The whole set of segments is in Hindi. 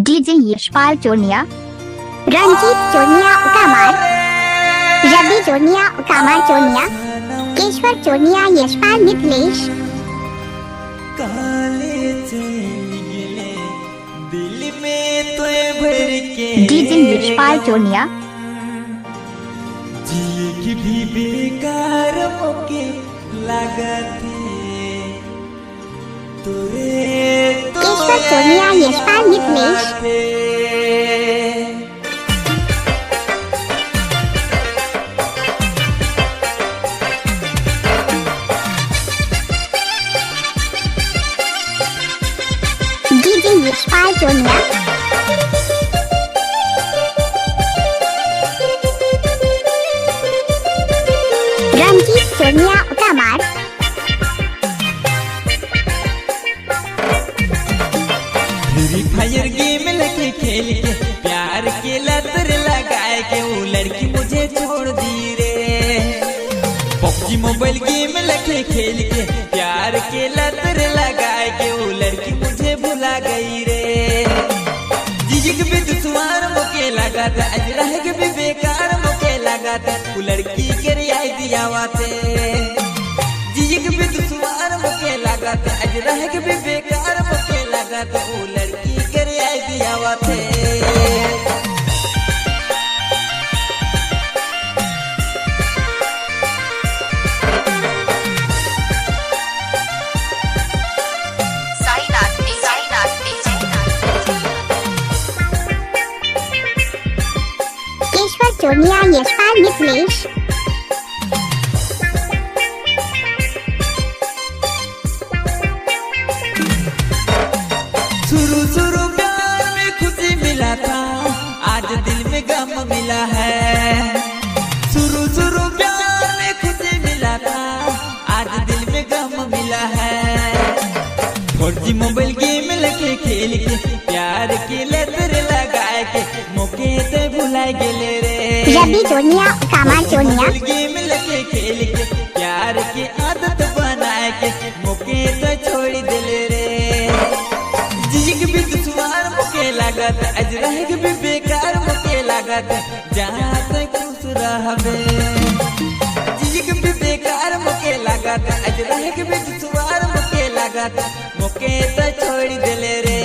डीजे यशपाल चोनिया, रंजीत चोनिया उकामार, रवि चोनिया उकामार चोनिया, केशवर चोनिया यशपाल मिथिलेश। दिल में तो भर के डीजे यशपाल चोनिया, जिए की भी बेकार मौके लगाते केशवर चोनिया यशपाल मिथिलेश। डीजे यशपाल चोनिया, रंजीत चोनिया उकामार, फ्री फायर गेम लगे खेल के प्यार के लतर लगाए के वो लड़की मुझे छोड़ दी रे। पबजी मोबाइल गेम लगे खेल के प्यार के लतर लगाए के वो लड़की मुझे भुला गई रे। जिजिक भी दुश्मन मुके लगा था अजरह के भी बेकार मुके लगा था वो लड़की के रियाई दिया वाते। जिजिक भी दुश्मन मुके लगा था अजरह के भी बेकार मुके लगा था वो लड़की के रियाई दिया वाते। केशवर चोनिया यशपाल मिथिलेश। शुरू शुरू प्यार में खुशी मिला था आज दिल में गम मिला है। शुरू शुरू प्यार में खुशी मिला था आज दिल में गम मिला है। फौजी मोबाइल गेम लगे खेल के प्यार के लतर लगाए के मौके से भुलाए गेले रे। रवि चोनिया उकामार चोनिया, गेम लगे खेल के प्यार की आदत बनाए के मौके से छोड़ दिले रे। जिजिक भी दुश्मन मुके लागत अजरह के भी बेकार मुके लागत जहाँ तक खुश रहबे। जिजिक भी बेकार मुके लागत अजरह के भी दुश्मन मुके लागत मुके तो छोड़ दिले रे।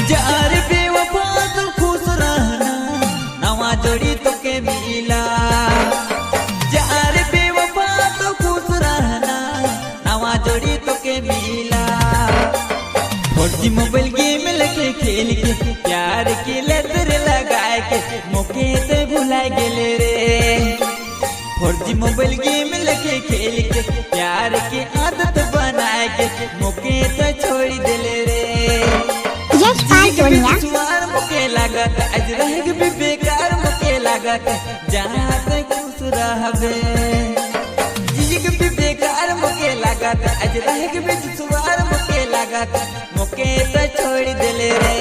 जार बेवफा तू खुश रहना नवा जोड़ी तो के मिला। जार बेवफा तू खुश रहना नवा जोड़ी तो के मिला। फौजी मोबाइल गेम लगे खेल के प्यार के लतर लगाए के मौके से भुलाए गेले रे। फौजी मोबाइल गेम लगे खेल के प्यार की आदत बनाए के मौके से छोड़ दिले रे। यशपाल चोनिया, मुके लागत अजरह के भी बेकार मुके लागत जहाँ तक खुश रहबे। जिजिक भी बेकार मुके लागत अजरह के भी दुश्मन मुके लागत मुके तो छोड़ दिले रे।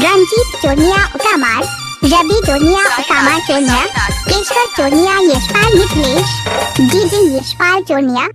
रंजीत चोनिया उकामार, रवि चोनिया उकामार चोनिया, केशवर चोनिया यशपाल मिथिलेश। डीजे यशपाल चोनिया।